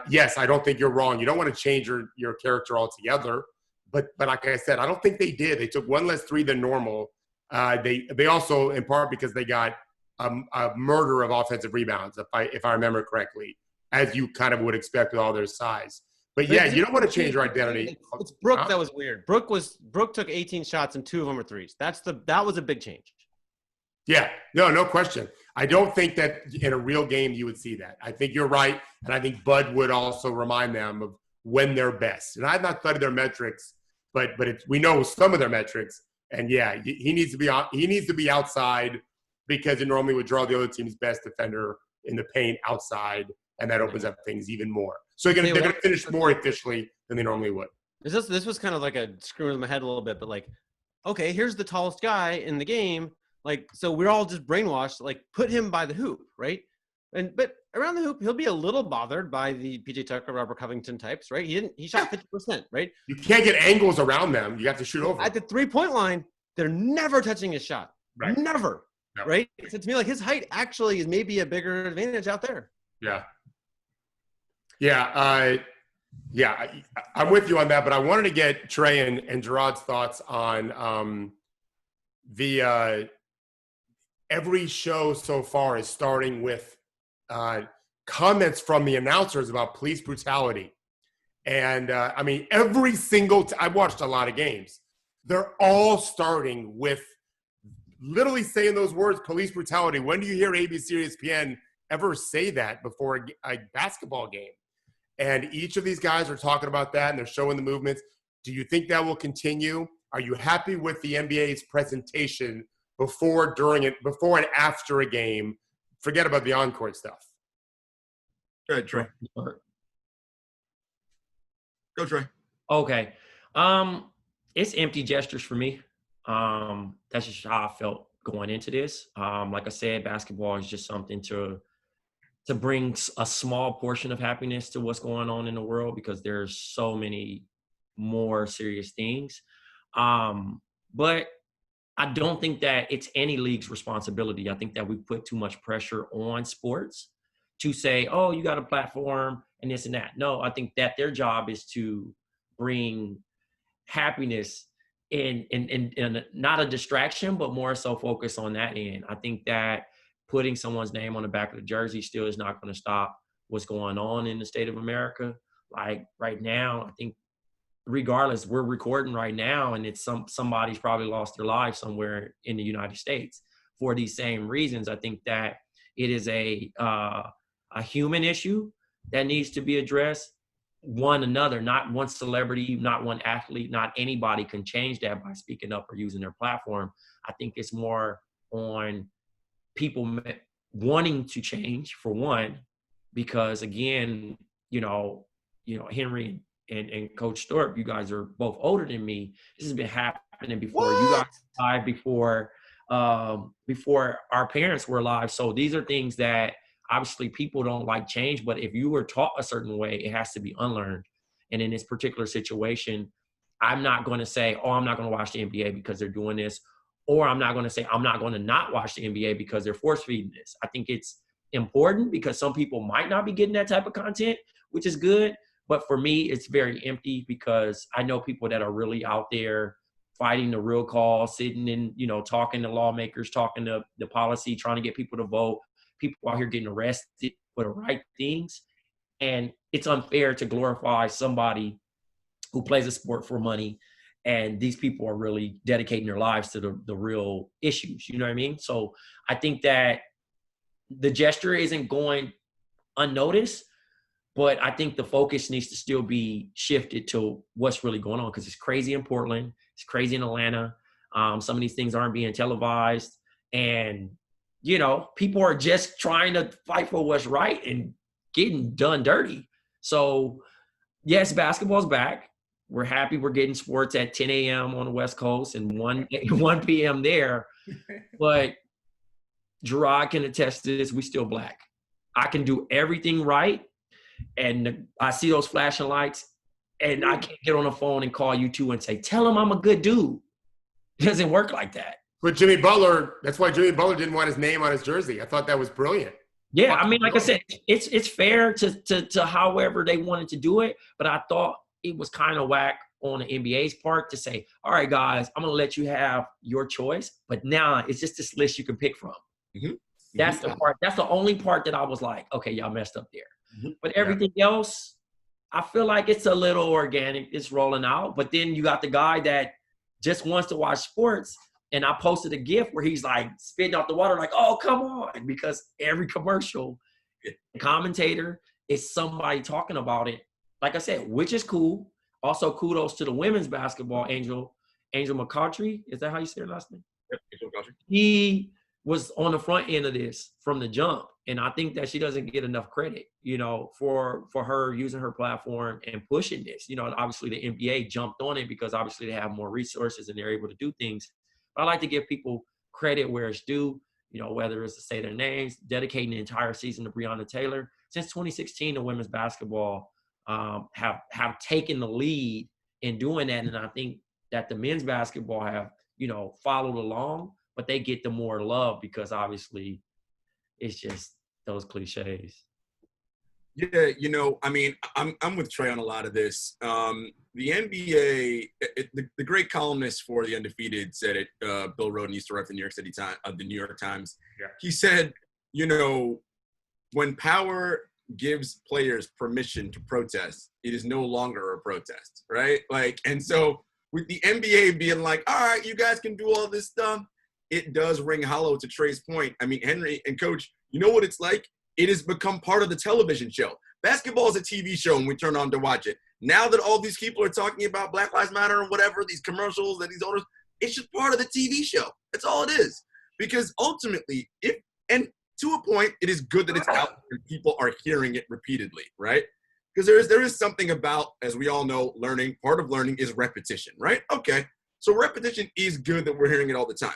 Yes, I don't think you're wrong. You don't want to change your character altogether. But like I said, I don't think they did. They took one less three than normal. They also, in part because they got a murder of offensive rebounds, if I remember correctly, as you kind of would expect with all their size. But yeah, you don't want to change your identity. It's Brook that was weird. Brook took 18 shots and 2 of them were threes. That was a big change. Yeah, no question. I don't think that in a real game you would see that. I think you're right, and I think Bud would also remind them of when they're best. And I've not studied their metrics, but we know some of their metrics. And yeah, he needs to be outside because it normally would draw the other team's best defender in the paint outside, and that opens up things even more. So they're going to finish more efficiently than they normally would. This was kind of like a screw in my head a little bit, but like, okay, here's the tallest guy in the game. Like, so we're all just brainwashed. Like, put him by the hoop, right? But around the hoop, he'll be a little bothered by the PJ Tucker, Robert Covington types, right? He shot 50%, right? You can't get angles around them. You have to shoot over. At the 3-point line, they're never touching his shot. Right. Never. No. Right? So to me, like, his height actually is maybe a bigger advantage out there. Yeah. Yeah. I'm with you on that, but I wanted to get Trey and Gerard's thoughts on the every show so far is starting with comments from the announcers about police brutality. And I mean, every single I've watched a lot of games. They're all starting with literally saying those words, police brutality. When do you hear ABC or ESPN ever say that before a basketball game? And each of these guys are talking about that, and they're showing the movements. Do you think that will continue? Are you happy with the NBA's presentation before, during it, before and after a game? Forget about the on-court stuff. Go ahead, Trey. Go, Trey. Okay. It's empty gestures for me. That's just how I felt going into this. Like I said, basketball is just something to bring a small portion of happiness to what's going on in the world because there's so many more serious things. But I don't think that it's any league's responsibility. I think that we put too much pressure on sports to say, oh, you got a platform and this and that. No, I think that their job is to bring happiness in not a distraction, but more so focus on that end. I think that putting someone's name on the back of the jersey still is not going to stop what's going on in the state of America. Like right now, I think regardless, we're recording right now, and it's somebody's probably lost their life somewhere in the United States for these same reasons. I think that it is a human issue that needs to be addressed. One another, not one celebrity, not one athlete, not anybody can change that by speaking up or using their platform. I think it's more on people wanting to change, for one, because again, Henry and Coach Thorpe, you guys are both older than me. This has been happening before you guys were alive, before our parents were alive. So these are things that obviously people don't like change, but if you were taught a certain way, it has to be unlearned. And in this particular situation, I'm not going to say, oh, I'm not going to watch the NBA because they're doing this, or I'm not going to say I'm not going to not watch the NBA because they're force feeding this. I think it's important because some people might not be getting that type of content, which is good. But for me, it's very empty because I know people that are really out there fighting the real cause, sitting in, talking to lawmakers, talking to the policy, trying to get people to vote. People out here getting arrested for the right things. And it's unfair to glorify somebody who plays a sport for money. And these people are really dedicating their lives to the real issues. You know what I mean? So I think that the gesture isn't going unnoticed, but I think the focus needs to still be shifted to what's really going on, because it's crazy in Portland. It's crazy in Atlanta. Some of these things aren't being televised. And, people are just trying to fight for what's right and getting done dirty. So, yes, basketball's back. We're happy we're getting sports at 10 a.m. on the West Coast and 1 p.m. there. But Gerard can attest to this. We still black. I can do everything right. And I see those flashing lights, and I can't get on the phone and call you two and say, tell him I'm a good dude. It doesn't work like that. But Jimmy Butler, that's why Jimmy Butler didn't want his name on his jersey. I thought that was brilliant. Yeah, I mean, like I said, it's fair to however they wanted to do it, but I thought it was kind of whack on the NBA's part to say, all right, guys, I'm going to let you have your choice, but now it's just this list you can pick from. Mm-hmm. That's the part. That's the only part that I was like, okay, y'all messed up there. Mm-hmm. But everything else, I feel like it's a little organic. It's rolling out. But then you got the guy that just wants to watch sports. And I posted a GIF where he's like spitting out the water, like, oh, come on. Because every commercial, the commentator is somebody talking about it. Like I said, which is cool. Also, kudos to the women's basketball, Angel McCoughtry. Is that how you say her last name? Yep, Angel McCoughtry. He was on the front end of this from the jump. And I think that she doesn't get enough credit, for her using her platform and pushing this. Obviously the NBA jumped on it because obviously they have more resources and they're able to do things. But I like to give people credit where it's due, whether it's to say their names, dedicating the entire season to Breonna Taylor. Since 2016, the women's basketball have taken the lead in doing that. And I think that the men's basketball have, followed along, but they get the more love because obviously it's just those cliches. Yeah, I mean, I'm with Trey on a lot of this. The NBA, the great columnist for The Undefeated said it. Bill Rhoden used to write the New York Times. Yeah. He said, when power gives players permission to protest, it is no longer a protest, right? And so with the NBA being like, all right, you guys can do all this stuff, it does ring hollow to Trey's point. I mean, Henry and Coach, you know what it's like? It has become part of the television show. Basketball is a TV show when we turn on to watch it. Now that all these people are talking about Black Lives Matter and whatever, these commercials and these owners, it's just part of the TV show. That's all it is. Because ultimately, and to a point, it is good that it's out and people are hearing it repeatedly, right? Because there is something about, as we all know, learning. Part of learning is repetition, right? Okay, so repetition is good that we're hearing it all the time.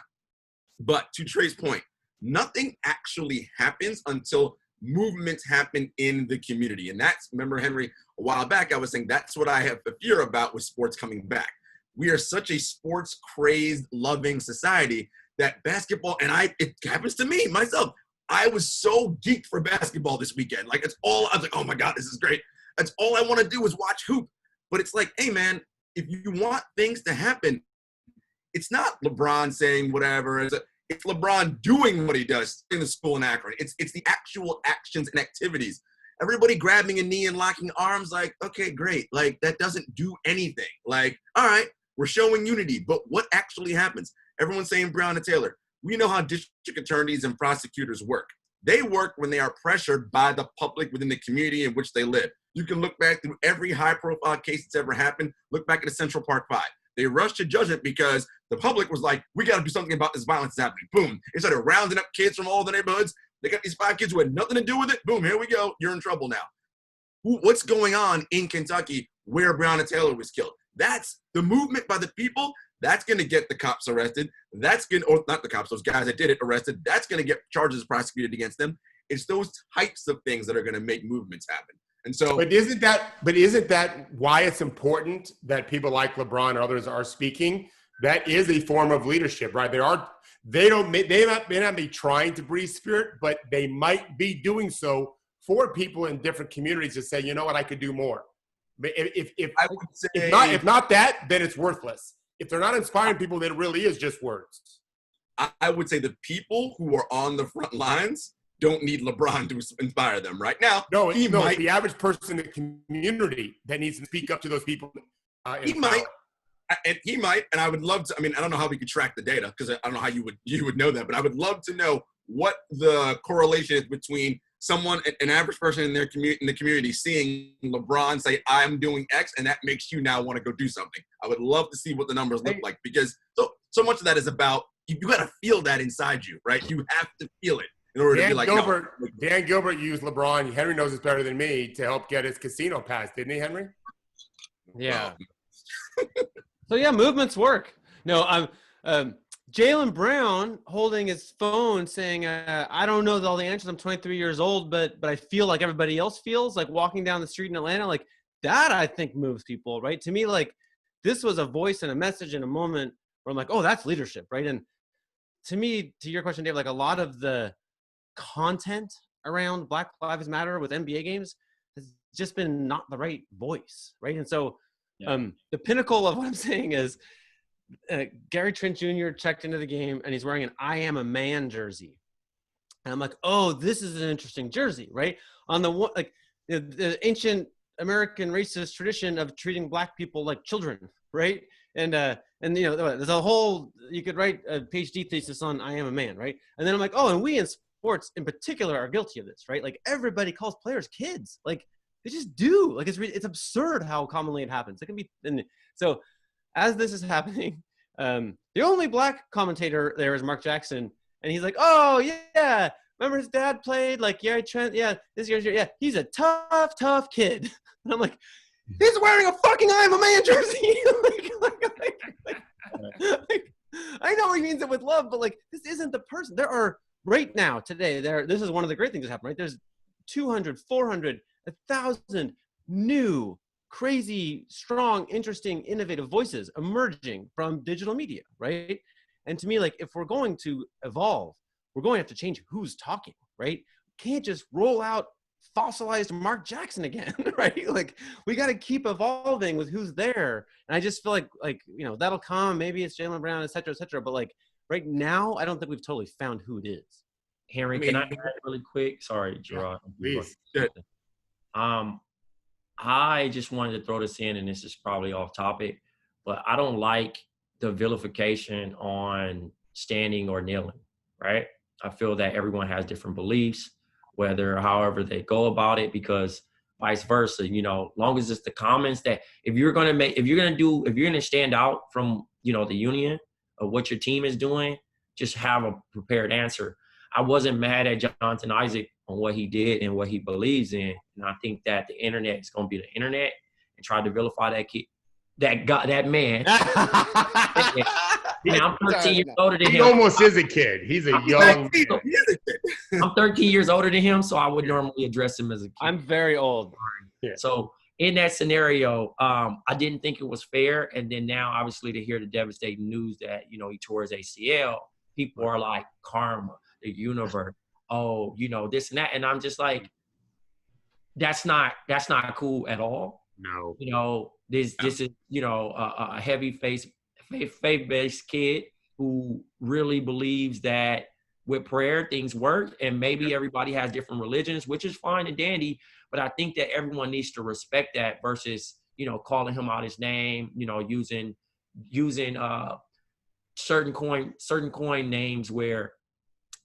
But to Trey's point, nothing actually happens until movements happen in the community. And remember, Henry, a while back, I was saying that's what I have a fear about with sports coming back. We are such a sports crazed, loving society that basketball, and it happens to me, myself, I was so geeked for basketball this weekend. Like, it's all, I was like, oh my God, this is great. That's all I want to do is watch hoop. But it's like, hey, man, if you want things to happen, it's not LeBron saying whatever. It's LeBron doing what he does in the school in Akron. It's the actual actions and activities. Everybody grabbing a knee and locking arms, like, okay, great. Like, that doesn't do anything. Like, all right, we're showing unity, but what actually happens? Everyone's saying Brown and Taylor. We know how district attorneys and prosecutors work. They work when they are pressured by the public within the community in which they live. You can look back through every high-profile case that's ever happened. Look back at the Central Park Five. They rushed to judgment because the public was like, we got to do something about this violence that's happening. Boom. They started rounding up kids from all the neighborhoods. They got these 5 kids who had nothing to do with it. Boom, here we go. You're in trouble now. What's going on in Kentucky where Breonna Taylor was killed? That's the movement by the people. That's going to get the cops arrested. That's going to, or not the cops, those guys that did it arrested. That's going to get charges prosecuted against them. It's those types of things that are going to make movements happen. And so, but isn't that why it's important that people like LeBron and others are speaking? That is a form of leadership, right? They may not be trying to breathe spirit, but they might be doing so for people in different communities to say, you know what, I could do more. But if not that, then it's worthless. If they're not inspiring people, then it really is just words. I would say the people who are on the front lines don't need LeBron to inspire them right now. No, it's the average person in the community that needs to speak up to those people. He might, and I would love to. I mean, I don't know how we could track the data because I don't know how you would know that, but I would love to know what the correlation is between someone, an average person in the community, seeing LeBron say, "I'm doing X," and that makes you now want to go do something. I would love to see what the numbers look like because so much of that is about you got to feel that inside you, right? You have to feel it. In order to be like, Dan Gilbert used LeBron. Henry knows this better than me to help get his casino pass, didn't he, Henry? Yeah. So yeah, movements work. No, I'm Jaylen Brown holding his phone saying, "I don't know all the answers. I'm 23 years old, but I feel like everybody else feels." Like walking down the street in Atlanta, like that, I think moves people, right? To me, like this was a voice and a message in a moment where I'm like, oh, that's leadership, right? And to me, to your question, Dave, like a lot of the content around Black Lives Matter with NBA games has just been not the right voice, right? And so the pinnacle of what I'm saying is Gary Trent Jr. checked into the game and he's wearing an I Am a Man jersey. And I'm like, oh, this is an interesting jersey, right? On the one, like the ancient American racist tradition of treating Black people like children, right? And you know, there's a whole, you could write a PhD thesis on I Am a Man, right? And then I'm like, oh, and we in sports in particular are guilty of this, right? Like everybody calls players kids, like they just do. Like it's absurd how commonly it happens. It can be, and so as this is happening, the only Black commentator there is Mark Jackson, and he's like, oh yeah, remember his dad played like Gary Trent, yeah, this year's yeah, he's a tough kid. And I'm like, he's wearing a fucking I Am a Man jersey. like, I know he means it with love, but like this isn't the person. There are right now today this is one of the great things that happened, right? There's 200, 400, 1,000 new, crazy, strong, interesting, innovative voices emerging from digital media, right? And to me, like if we're going to evolve, we're going to have to change who's talking, right? Can't just roll out fossilized Mark Jackson again, right? Like we got to keep evolving with who's there. And I just feel like you know, that'll come. Maybe it's Jaylen Brown, et cetera, et cetera. But like right now, I don't think we've totally found who it is. Henry, can I add really quick? Sorry, Gerard. Please. I just wanted to throw this in, and this is probably off topic, but I don't like the vilification on standing or kneeling, right? I feel that everyone has different beliefs, however they go about it, because vice versa, you know, long as it's the comments that if you're going to stand out from, you know, the union of what your team is doing, just have a prepared answer. I wasn't mad at Jonathan Isaac on what he did and what he believes in. And I think that the internet is going to be the internet and try to vilify that kid, that man. I'm 13 years older than him. He almost is a kid. He's a young man. I'm 13 years older than him, so I would normally address him as a kid. I'm very old. Yeah. So in that scenario, I didn't think it was fair. And then now, obviously, to hear the devastating news that, you know, he tore his ACL, people are like, karma, the universe. oh, this and that. And I'm just like, that's not cool at all. No. This is, a heavy faith-based kid who really believes that with prayer things work, and maybe everybody has different religions, which is fine and dandy, but I think that everyone needs to respect that versus, calling him out his name, using certain coin names where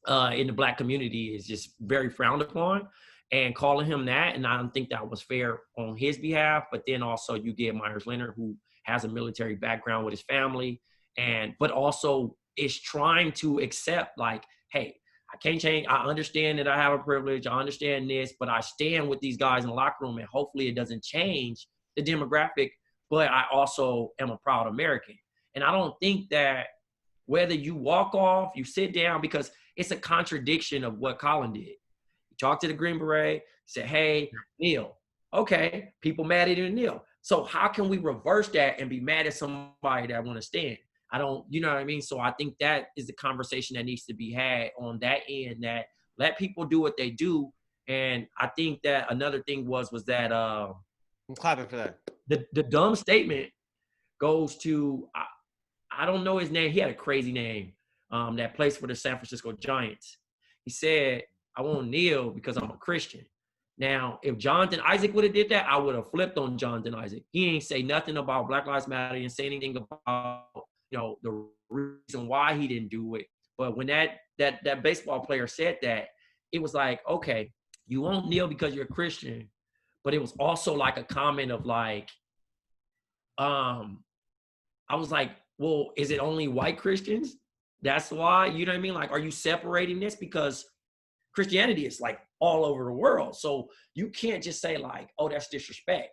in the Black community is just very frowned upon, and calling him that. And I don't think that was fair on his behalf. But then also you get Leonard, who has a military background with his family, but also is trying to accept, like, hey, I can't change. I understand that I have a privilege. I understand this, but I stand with these guys in the locker room, and hopefully it doesn't change the demographic. But I also am a proud American. And I don't think that whether you walk off, you sit down, because it's a contradiction of what Colin did. He talked to the Green Beret, said, hey, kneel. Okay, people mad at you to kneel. So how can we reverse that and be mad at somebody that want to stand? I don't, you know what I mean? So I think that is the conversation that needs to be had on that end, that let people do what they do. And I think that another thing was that I'm clapping for that. The dumb statement goes to, I don't know his name. He had a crazy name that plays for the San Francisco Giants. He said, I won't kneel because I'm a Christian. Now, if Jonathan Isaac would have did that, I would have flipped on Jonathan Isaac. He ain't say nothing about Black Lives Matter. He didn't say anything about, the reason why he didn't do it. But when that baseball player said that, it was like, okay, you won't kneel because you're a Christian. But it was also like a comment of like, I was like, well, is it only white Christians? That's why, you know what I mean? Like, are you separating this? Because Christianity is like all over the world. So you can't just say like, oh, that's disrespect.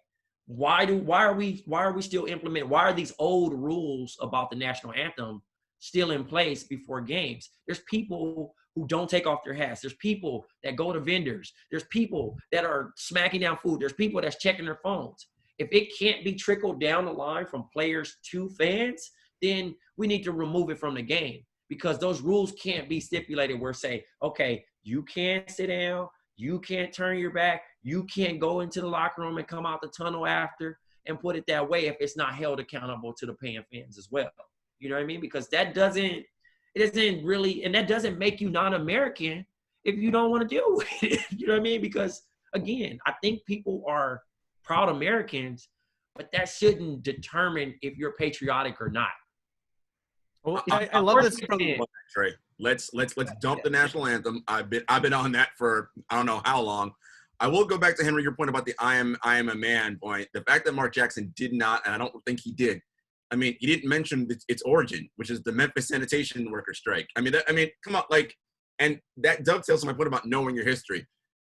Why are we still implementing? Why are these old rules about the national anthem still in place before games? There's people who don't take off their hats. There's people that go to vendors. There's people that are smacking down food. There's people that's checking their phones. If it can't be trickled down the line from players to fans, then we need to remove it from the game, because those rules can't be stipulated where say, okay, you can't sit down, you can't turn your back, you can't go into the locker room and come out the tunnel after, and put it that way if it's not held accountable to the paying fans as well. You know what I mean? Because that doesn't make you non-American if you don't want to deal with it. You know what I mean? Because again, I think people are proud Americans, but that shouldn't determine if you're patriotic or not. Well, I love this from Trey. Let's dump the national anthem. I've been on that for I don't know how long. I will go back to Henry, your point about the I am a man point. The fact that Mark Jackson did not, and I don't think he did. I mean, he didn't mention its origin, which is the Memphis sanitation worker strike. I mean, come on, like, and that dovetails to my point about knowing your history.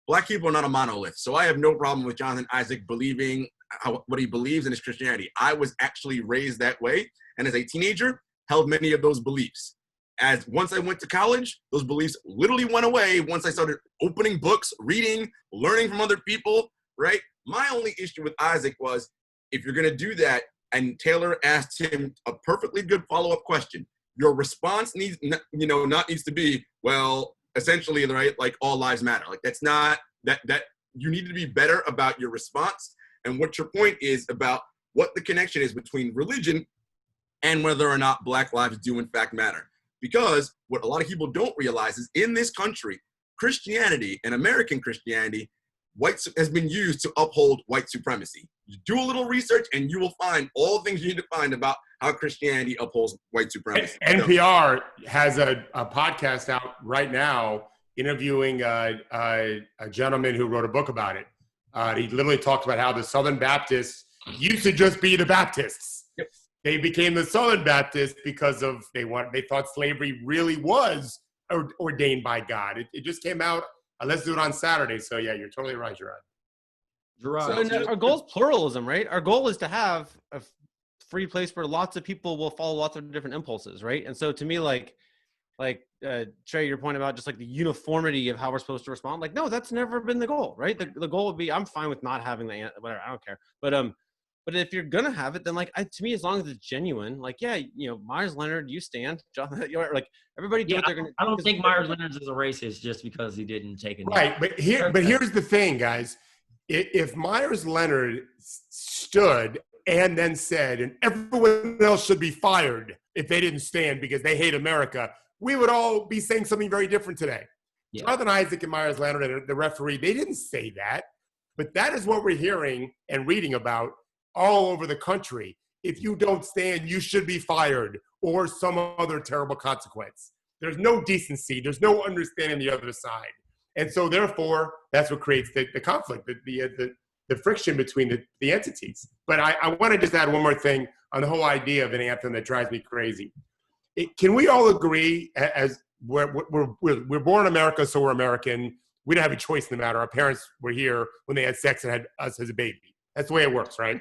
Black people are not a monolith, so I have no problem with Jonathan Isaac believing what he believes in his Christianity. I was actually raised that way, and as a teenager, held many of those beliefs. As once I went to college, those beliefs literally went away once I started opening books, reading, learning from other people, right? My only issue with Isaac was, if you're going to do that, and Taylor asked him a perfectly good follow-up question, your response needs to be, well, essentially, right, like all lives matter. Like that's not, that you need to be better about your response and what your point is about what the connection is between religion and whether or not Black lives do in fact matter. Because what a lot of people don't realize is in this country, Christianity and American Christianity has been used to uphold white supremacy. You do a little research and you will find all the things you need to find about how Christianity upholds white supremacy. NPR has a podcast out right now interviewing a gentleman who wrote a book about it. He literally talked about how the Southern Baptists used to just be the Baptists. Yep. They became the Southern Baptists because of they thought slavery really was ordained by God. It just came out. Let's do it on Saturday. So yeah, you're totally right, Gerard. So our goal is pluralism, right? Our goal is to have a free place where lots of people will follow lots of different impulses, right? And so to me, like Trey, your point about just like the uniformity of how we're supposed to respond, like, no, that's never been the goal, right? The goal would be, I'm fine with not having the whatever, I don't care. But But if you're gonna have it, then like to me, as long as it's genuine, like Myers Leonard, you stand, John, you're like everybody do what they're gonna. I don't think Myers Leonard is a racist just because he didn't take a knee. Right, but here's the thing, guys. If Myers Leonard stood and then said, and everyone else should be fired if they didn't stand because they hate America, we would all be saying something very different today. Yeah. Jonathan Isaac and Myers Leonard and the referee, they didn't say that, but that is what we're hearing and reading about all over the country. If you don't stand, you should be fired or some other terrible consequence. There's no decency. There's no understanding the other side. And so therefore, that's what creates the conflict, the friction between the entities. But I want to just add one more thing on the whole idea of an anthem that drives me crazy. Can we all agree, as we're born in America, so we're American. We don't have a choice in the matter. Our parents were here when they had sex and had us as a baby. That's the way it works, right?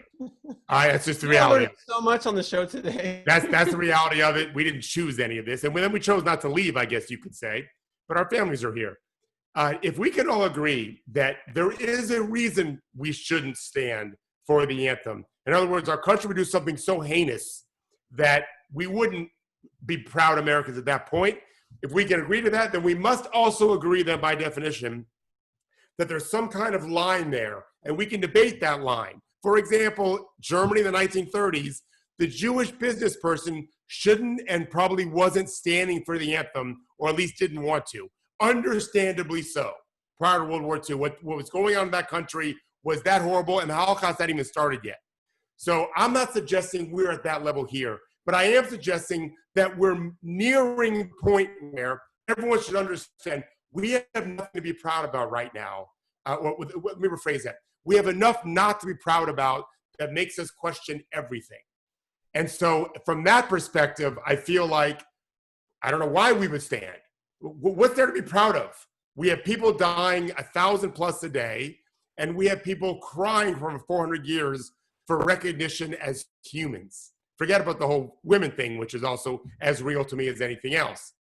That's just the reality. So much on the show today. That's the reality of it. We didn't choose any of this. And then we chose not to leave, I guess you could say. But our families are here. If we can all agree that there is a reason we shouldn't stand for the anthem. In other words, our country would do something so heinous that we wouldn't be proud Americans at that point. If we can agree to that, then we must also agree that by definition that there's some kind of line there, and we can debate that line. For example, Germany in the 1930s, the Jewish business person shouldn't and probably wasn't standing for the anthem, or at least didn't want to. Understandably so. Prior to World War II, what was going on in that country was that horrible, and the Holocaust hadn't even started yet. So I'm not suggesting we're at that level here, but I am suggesting that we're nearing the point where everyone should understand we have nothing to be proud about right now. Let me rephrase that. We have enough not to be proud about that makes us question everything. And so from that perspective, I feel like, I don't know why we would stand. What's there to be proud of? We have people dying 1,000 plus a day, and we have people crying for 400 years for recognition as humans. Forget about the whole women thing, which is also as real to me as anything else.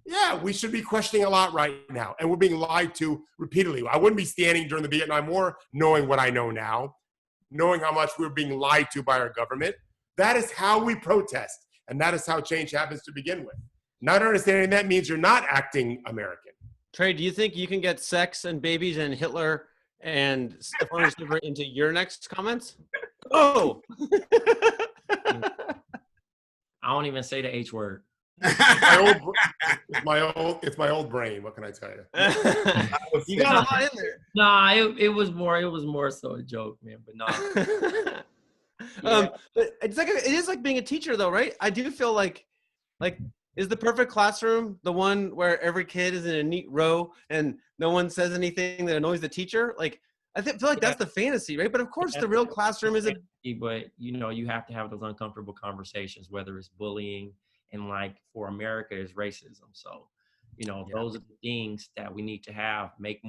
Yeah, we should be questioning a lot right now, and we're being lied to repeatedly. I wouldn't be standing during the Vietnam War knowing what I know now, knowing how much we're being lied to by our government. That is how we protest, and that is how change happens to begin with. Not understanding that means you're not acting American. Trey, do you think you can get sex and babies and Hitler and Stefan into your next comments? Oh! I don't even say the H word. It's my old brain. What can I tell you? You got a lot in there. Nah, it was more so a joke, man. But no. But it is like being a teacher, though, right? I do feel like is the perfect classroom the one where every kid is in a neat row and no one says anything that annoys the teacher? Like I feel like that's the fantasy, right? But of course, the real classroom is But you have to have those uncomfortable conversations, whether it's bullying. And like for America is racism. So, those are the things that we need to have, we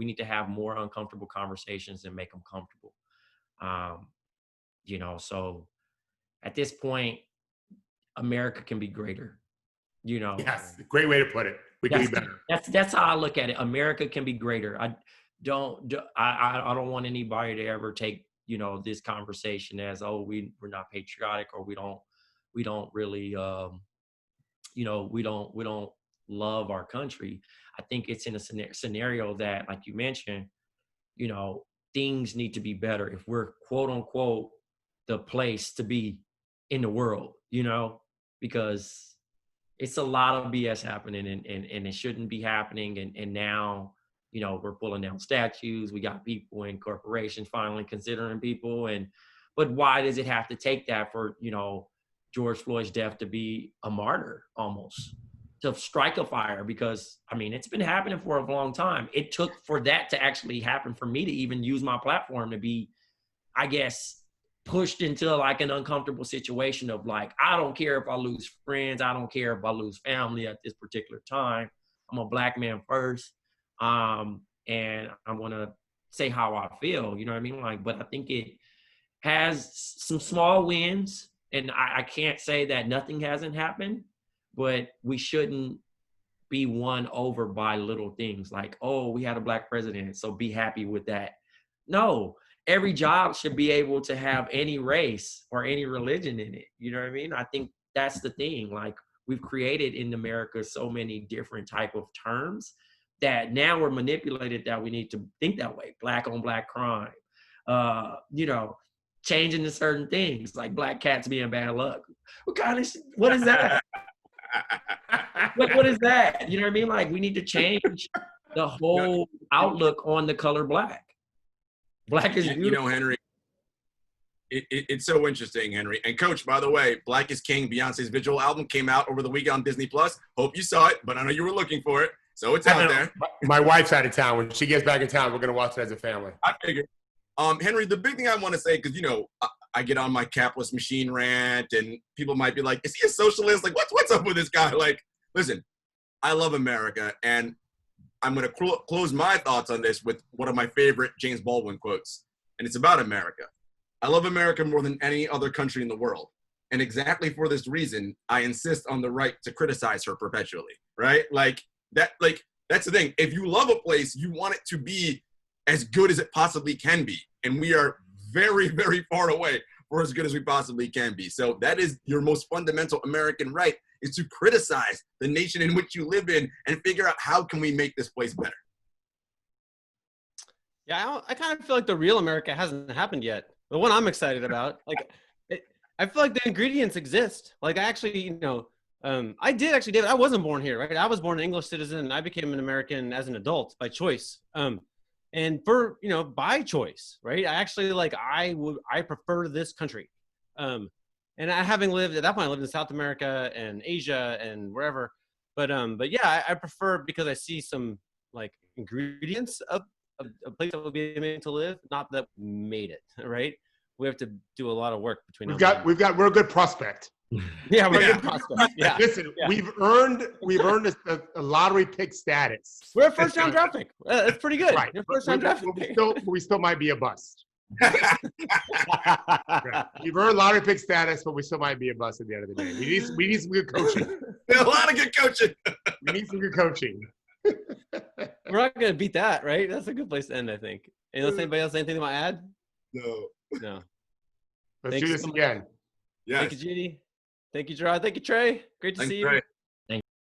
need to have more uncomfortable conversations and make them comfortable. So at this point, America can be greater, Yes, great way to put it. We can be better. That's how I look at it. America can be greater. I don't want anybody to ever take, this conversation as, oh, we're not patriotic or we don't really, we don't love our country. I think it's in a scenario that, like you mentioned, things need to be better if we're quote unquote the place to be in the world, because it's a lot of BS happening and it shouldn't be happening. And now, we're pulling down statues. We got people in corporations finally considering people. But why does it have to take that for, George Floyd's death to be a martyr almost, to strike a fire? Because it's been happening for a long time. It took for that to actually happen for me to even use my platform to be, I guess, pushed into like an uncomfortable situation of like, I don't care if I lose friends. I don't care if I lose family at this particular time. I'm a black man first. And I want to say how I feel, you know what I mean? Like, but I think it has some small wins. And I can't say that nothing hasn't happened, but we shouldn't be won over by little things like, oh, we had a black president, so be happy with that. No, every job should be able to have any race or any religion in it. You know what I mean? I think that's the thing. Like, we've created in America so many different type of terms that now we're manipulated that we need to think that way. Black on black crime, you know, changing to certain things like black cats being bad luck. What is that? What is that? You know what I mean? Like, we need to change the whole outlook on the color black. Black is beautiful. You know, Henry, it's so interesting, Henry. And Coach, by the way, Black is King, Beyonce's visual album, came out over the weekend on Disney Plus. Hope you saw it, but I know you were looking for it, so it's out there. My wife's out of town. When she gets back in town, we're gonna watch it as a family. I figured. Henry, the big thing I want to say, because, you know, I get on my capitalist machine rant, and people might be like, is he a socialist? Like, what's up with this guy? Like, listen, I love America, and I'm going to close my thoughts on this with one of my favorite James Baldwin quotes, and it's about America. I love America more than any other country in the world, and exactly for this reason, I insist on the right to criticize her perpetually, right? Like, that's the thing. If you love a place, you want it to be as good as it possibly can be, and we are very, very far away for as good as we possibly can be. So that is your most fundamental American right, is to criticize the nation in which you live in and figure out how can we make this place better. Yeah, I kind of feel like the real America hasn't happened yet. The one I'm excited about, like, I feel like the ingredients exist. Like, I actually, you know, I did actually, David, I wasn't born here, right? I was born an English citizen, and I became an American as an adult by choice. And for, you know, by choice, right? I actually, like, I prefer this country. And I, having lived, at that point, I lived in South America and Asia and wherever. But yeah, I prefer, because I see some, like, ingredients of a place that would be amazing to live, not that we made it, right? We have to do a lot of work between we're a good prospect. Yeah, we're a good prospect. Yeah. Listen, we've earned a lottery pick status. We're a first round draft pick. That's pretty good. Right. We're a first round draft pick. We still might be a bust. Right. We've earned lottery pick status, but we still might be a bust at the end of the day. We need some good coaching. A lot of good coaching. We need some good coaching. We're not going to beat that, right? That's a good place to end, I think. Unless anybody else, anything they want to add? No. Let's do this again. Yes. Thank you, Judy. Thank you, Gerard. Thank you, Trey. Great to see you. Trey.